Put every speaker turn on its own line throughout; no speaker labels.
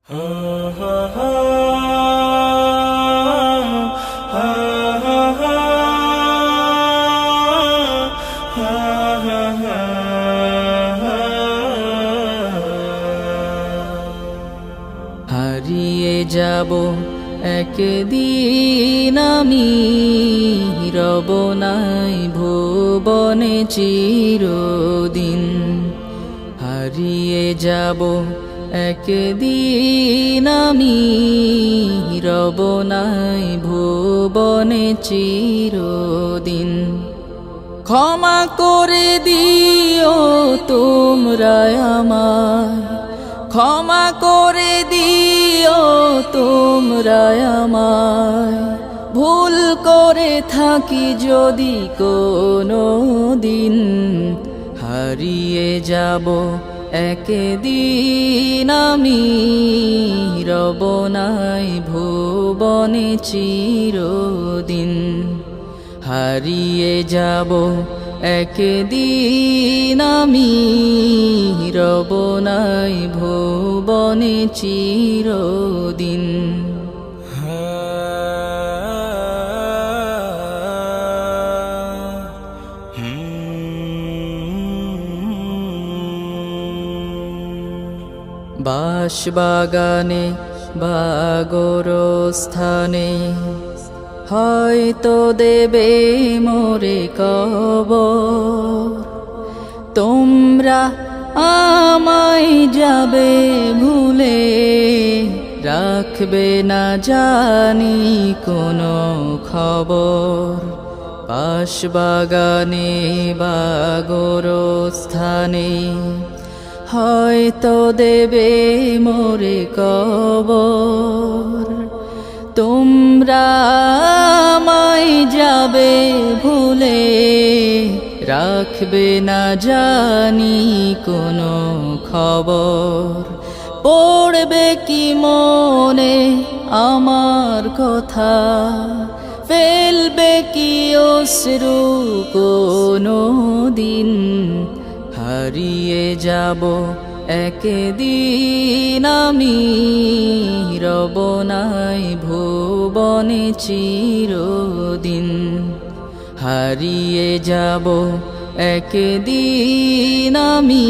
হারিয়ে যাব একদিন আমি, রব নাই ভুবনে চিরদিন। হারিয়ে যাব একদিন আমি, রব নাই ভুবনে চিরদিন। ক্ষমা করে দিও তোমরা আমায়, ক্ষমা করে দিও তোমরা আমায়, ভুল করে থাকি যদি কোনো দিন। হারিয়ে যাব একদিন আমি, রব নাই ভুবনে চিরদিন। হারিয়ে যাব একদিন আমি, রব নাই ভুবনে চিরদিন। বাঁশবাগানে বা গোরস্থানে হয়তো দেবে মোরে কবর। তোমরা আমায় যাবে ভুলে, রাখবে না জানি কোনো খবর। বাঁশবাগানে বা গোরস্থানে হয়তো দেবে মোরে কবর। তোমরা আমায় যাবে ভুলে, রাখবে না জানি কোনো খবর। পড়বে কি মনে আমার কথা, ফেলবে কি অশ্রু কোনো দিন। হারিয়ে যাব একদিন আমি, রব নাই ভুবনে চিরদিন। হারিয়ে যাব একদিন আমি,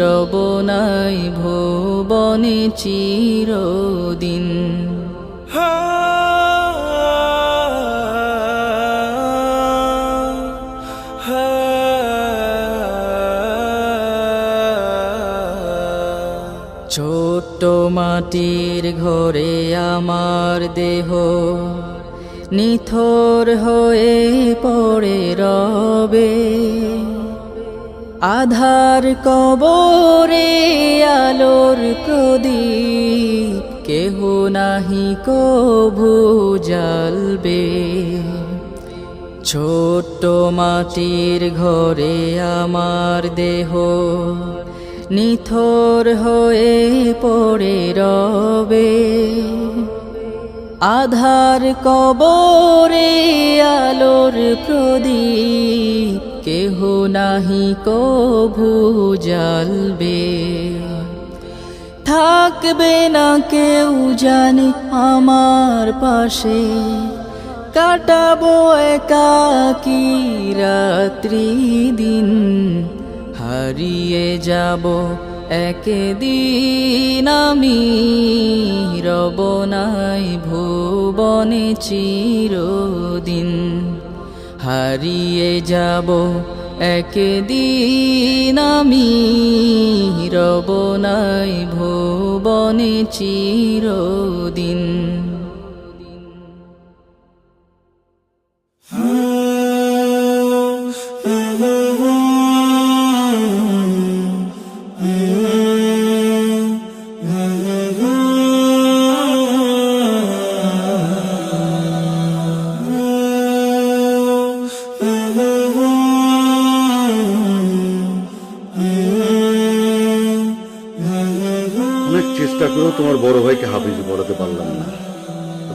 রব নাই ভুবনে চিরদিন। ছোট্ট মাটির ঘরে আমার দেহ নিথর হয়ে পড়ে রবে। আধার কবরে আলোর প্রদীপ কেহ নাহি কভু জ্বালবে। ছোট্ট মাটির ঘরে আমার দেহ নিথর হয়ে পড়ে রবে। আধার কবরে আলোর প্রদীপ কেহ নাহি কভু জ্বালবে। থাকবে না কেউ জানে আমার পাশে, কাটাবো একাকী রাত্রি দিন। হারিয়ে যাব একদিন আমি, রব নাই ভুবনে চিরদিন। হারিয়ে যাব একদিন আমি, রব নাই ভুবনে চিরদিন।
চেষ্টা করেও তোমার বড় ভাইকে হাফিজে পড়াতে পারলাম না।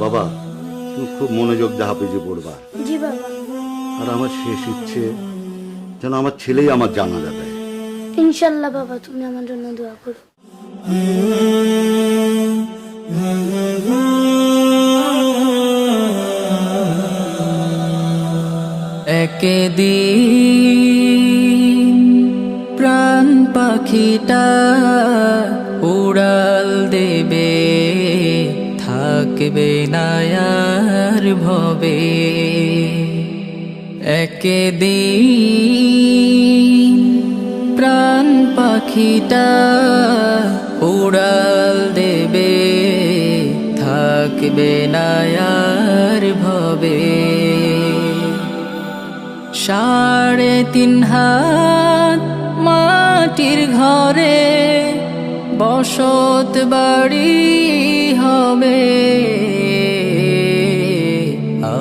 বাবা, তুমি খুব মনোযোগ দিয়ে হাফিজে পড়বা।
জি বাবা।
আর আমার শেষ ইচ্ছে যেন আমার ছেলেই আমার জানাজা দেয়।
ইনশাআল্লাহ বাবা, তুমি আমার জন্য দোয়া করো।
একদিন প্রাণ পাখিটা উড়াল দেবে, থাকবে না আর ভবে। একদিন প্রাণ পাখিটা উড়াল দেবে, থাকবে না আর ভবে। 3.5 হাত মাটির ঘরে বসত বাড়ি হবে,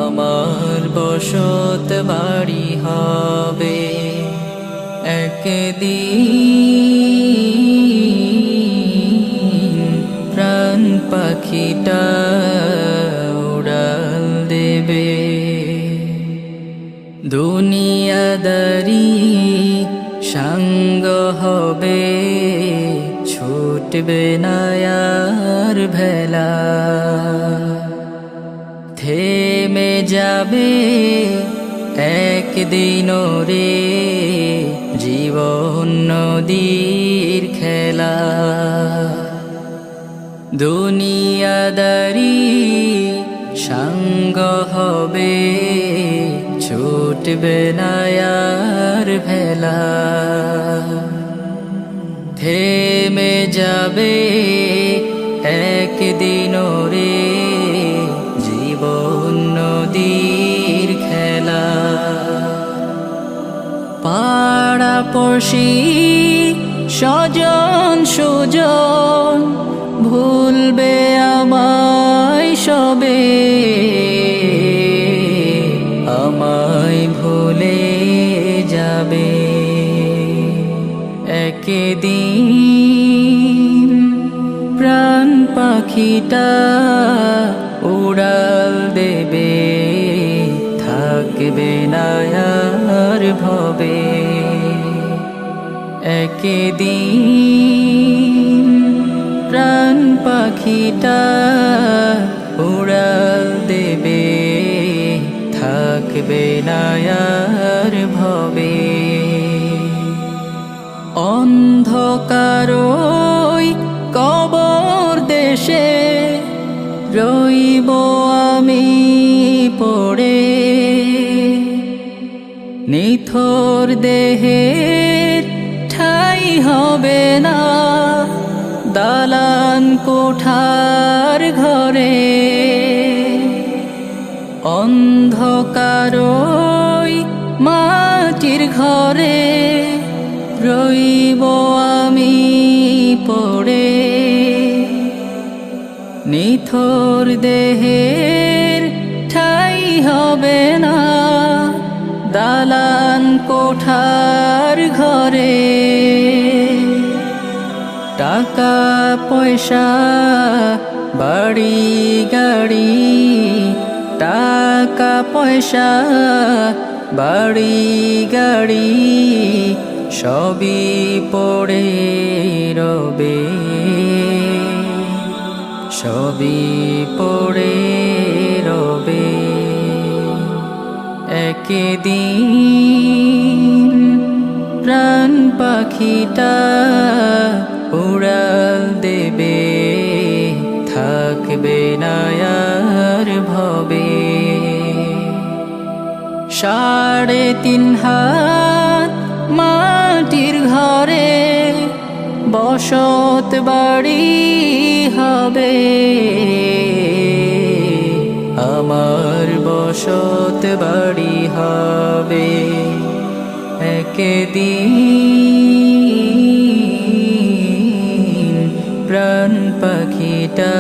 আমার বসত বাড়ি হবে। একদিন প্রাণ পাখিটা উড়াল দেবে। দুনিয়াদারি সঙ্গ হবে, ছুটবে না আর ভেলা। থেমে যাবে একদিন রে জীবন নদীর খেলা। দুনিয়াদারি সঙ্গ হবে, ছুটবে না আর ভেলা। থেমে যাবে একদিন রে জীবন নদীর খেলা। পাড়াপড়শি স্বজন সুজন ভুলবে আমায় সবে, আমায় ভুলে যাবে। একদিন প্রাণ পাখিটা উড়াল দেবে, থাকবে না আর ভবে। একদিন প্রাণ পাখিটা উড়াল দেবে, থাকবে না আর ভবে। অন্ধকারই কবর দেশে রইব আমি পড়ে, নিথর দেহের ঠাই হবে না দালান কোঠার ঘরে। অন্ধকারই মাটির ঘরে রইব আমি পড়ে, নিথর দেহের ঠাই হবে না দালান কোঠার ঘরে। টাকা পয়সা বাড়ি গাড়ি, টাকা পয়সা বাড়ি গাড়ি সবই পড়ে রবে, সবই পড়ে রবে। একদিন প্রাণ পাখিটা উড়াল দেবে, থাকবে না আর ভবে। 3.5 হাত মাটির ঘরে বসত বাড়ি হবে, আমার বসত বাড়ি হবে। একদিন প্রাণ পাখিটা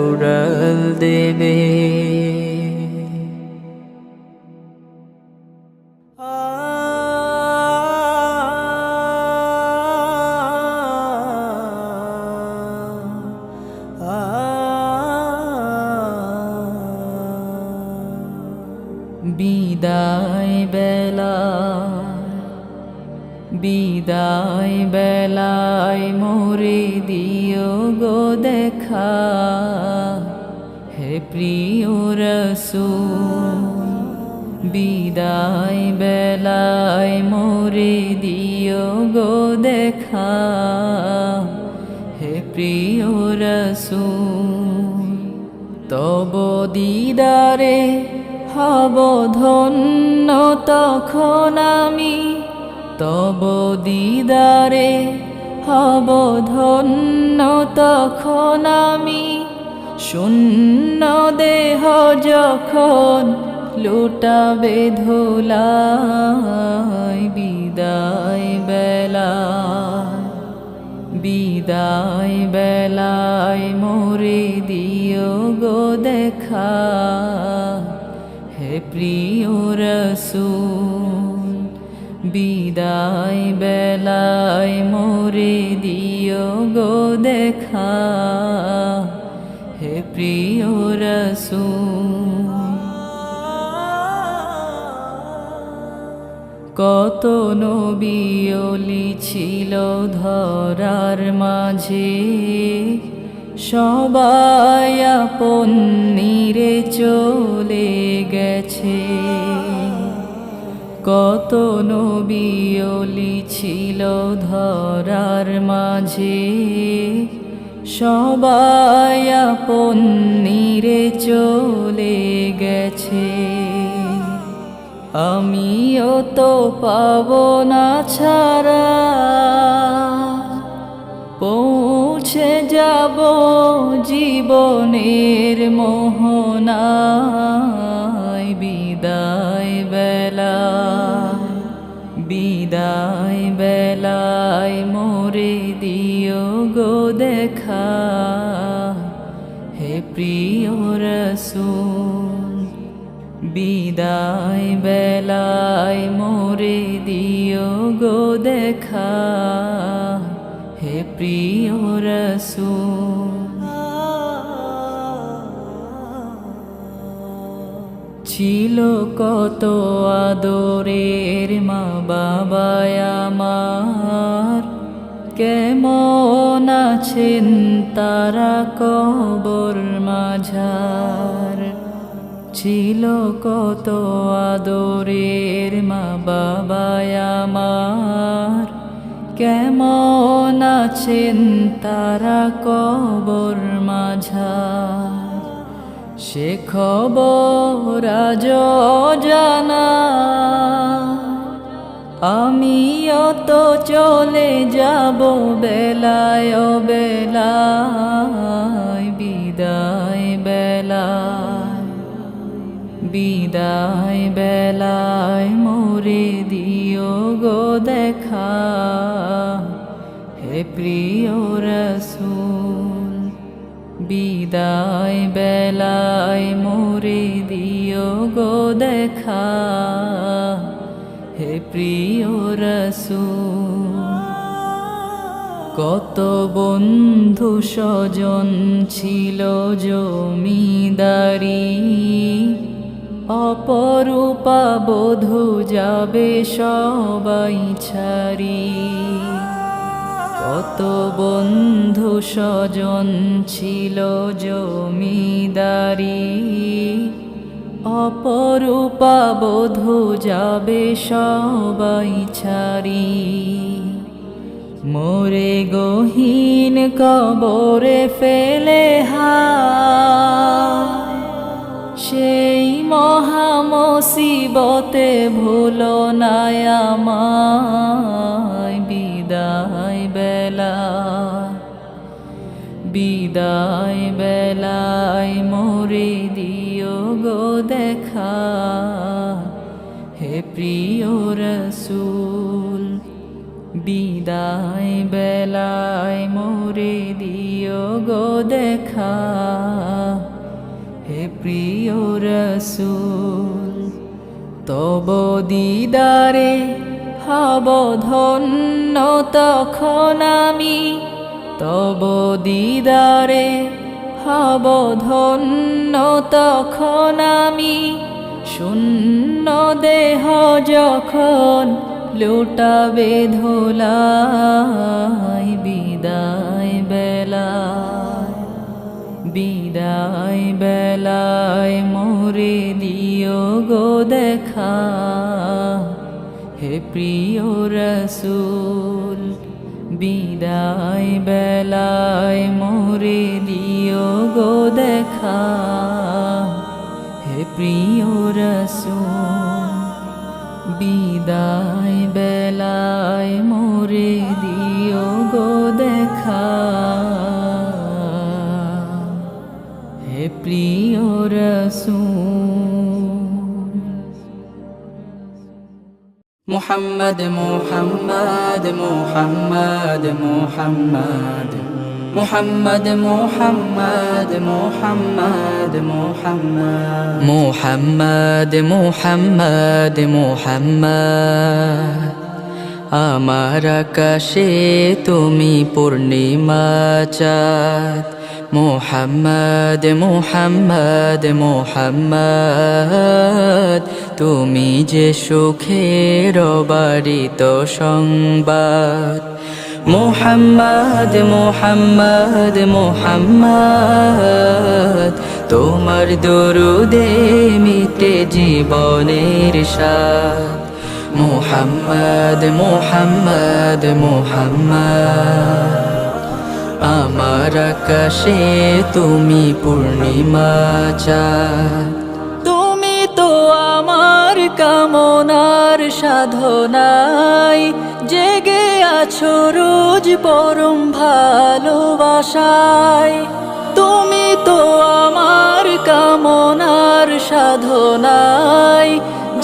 উড়াল দেবে। বিদায় বেলা, বিদায় বেলায় মোরে দিও গো দেখা, হে প্রিয় রাসূল বিদায় বেলায় মোরে দিও গো দেখা, হে প্রিয় রাসূল। তব দিদারে হব ধন্য তখন আমি, তব দিদারে হব ধন্য তখন আমি। শূন্য দেহ যখন লুটাবে ধুলায়, বিদায় বেলায়, বিদায় বেলায় মোরে দিও গো দেখা, হে প্রিয় রাসূল। বিদায় বেলায় মোরে দিও গো দেখা, হে প্রিয় রাসূল। কত নবী ওলি ছিল ধরার মাঝে, সবাই আপন নিরে চলে গেছে। কত নবী ওলি ছিল ধরার মাঝে, সবাই আপন নিরে চলে গেছে। আমিও তো পাব না ছাড়া, পৌঁছে যাব জীবনের মোহনায়। বিদায় বেলায়, বিদায় বেলায় মোরে দিও গো দেখা, হে প্রিয় রাসূল। বিদায় বেলায় মোরে দিও গো দেখা, হে প্রিয় রাসূল। ছিল কত আদরের মা বাবায় আমার, কেমন আছেন তারা কবর মাঝার। ছিল কত আদরের মা বাবায় আমার, কেমন আছেন তারা কবর মাঝার। সে খবর আজ জানা, আমিও তো চলে যাব বেলায় বেলায়। বিদায় বেলায়, বিদায় বেলায় মোরে দিও গো দেখা, হে প্রিয় রাসূল। বিদায় বেলায় মোরে দিও গো দেখা, হে প্রিয় রাসূল। কত বন্ধু স্বজন ছিল জমিদারি, অপরূপা বধূ যাবে সবাই ছাড়ি। কত বন্ধু স্বজন ছিল জমিদারি, অপরূপা বধূ যাবে সবাই ছাড়ি। মোরে গহীন কবরে ফেলে সেই মহা মুসিবতে ভুলো না আমায়। বিদায় বেলায়, বিদায় বেলায় মোরে দিও গো দেখা, হে প্রিয় রাসূল। বিদায় বেলায় মোরে দিও গো দেখা, হে প্রিয় রাসূল। তব দিদারে হব ধন্য তখন আমি, তব দিদারে হব ধন্য তখন আমি। শূন্য দেহ যখন লুটাবে ধুলায়, বিদায় বেলায়, বিদায় বেলায় মোরে দিও গো দেখা, হে প্রিয় রসূল বিদায় বেলায় মোরে দিও গো দেখা, হে প্রিয় রসূল বিদায় বেলায় মোরে দিও গো দেখা, হে প্রিয় রসূল। মুহাম্মদ মুহাম্মদ মুহাম্মদ মুহাম্মদ মুহাম্মদ মুহাম্মদ মুহাম্মদ মুহাম্মদ মুহাম্মদ মুহাম্মদ আমার আকাশে তুমি পূর্ণিমা চাঁদ, মুহাম্মদ মুহাম্মদ মুহাম্মদ তুমি যে সুখের বারিত সংবাদ, মুহাম্মদ মুহাম্মদ মুহাম্মদ তোমার দরুদে মিটে জীবনের স্বাদ, মুহাম্মদ মুহাম্মদ মুহাম্মদ আমার আকাশে তুমি পূর্ণিমা চাঁদ, তুমি তো আমার কামনার সাধনায় জেগে আছো রোজ পরম ভালোবাসায়, তুমি তো আমার কামনার সাধনায়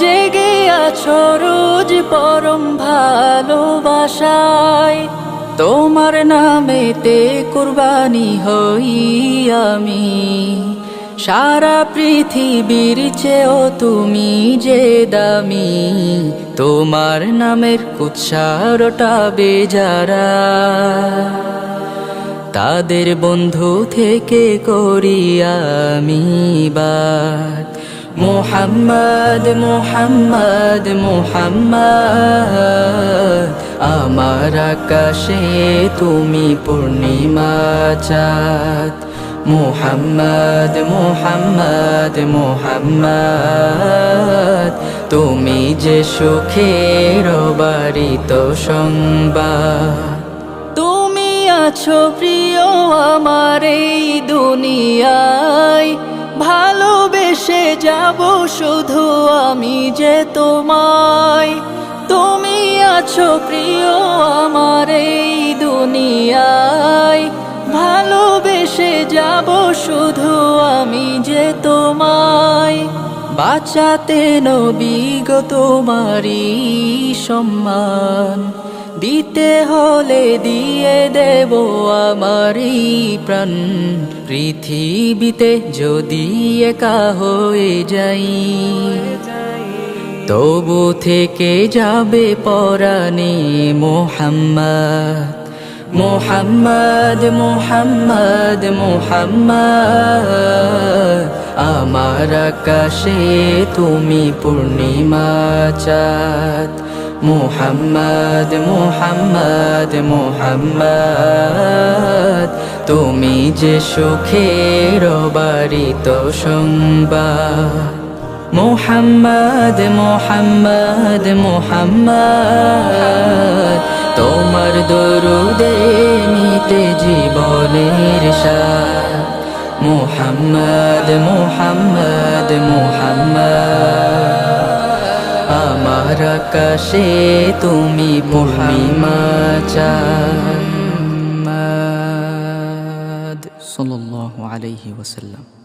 জেগে আছো রোজ পরম ভালোবাসায়, তোমার নামেতে কুরবানি হই আমি, সারা পৃথিবীর চেয়েও তুমি যে দামি, তোমার নামের উচ্চারটা বেজারা তাদের বন্ধু থেকে করি আমি বাদ, মুহাম্মদ মুহাম্মদ মুহাম্মদ আমার আকাশে তুমি পূর্ণিমা চাঁদ, মুহাম্মদ মুহাম্মদ মুহাম্মদ তুমি যে সুখের বারিত সংবাদ, তুমি আছো প্রিয় আমার এই দুনিয়ায়, ভালোবেসে যাব শুধু আমি যে তোমায়, তুমি আছো প্রিয় আমার এই দুনিয়ায়, ভালোবেসে যাব শুধু আমি যে তোমায়, বাঁচাতে নবী গো তোমারই সম্মান, দিতে হলে দিয়ে দেব আমারই প্রাণ, পৃথিবীতে যদি একা হয়ে যাই তবু থেকে যাবে পরাণে মুহাম্মদ, মুহাম্মদ মুহাম্মদ মুহাম্মদ আমার আকাশে তুমি পূর্ণিমা চাঁদ, মুহাম্মদ মুহাম্মদ মুহাম্মদ তুমি যে সুখের বারিত সংবাদ, মুহাম্মদ মুহাম্মদ মুহাম্মদ তোমার দরুদে মিটে জীবনের স্বাদ, মুহাম্মদ মুহাম্মদ মুহাম্মদ আমার আকাশে তুমি পূর্ণিমা চাঁদ, সাল্লাল্লাহু আলাইহি ওয়াসাল্লাম।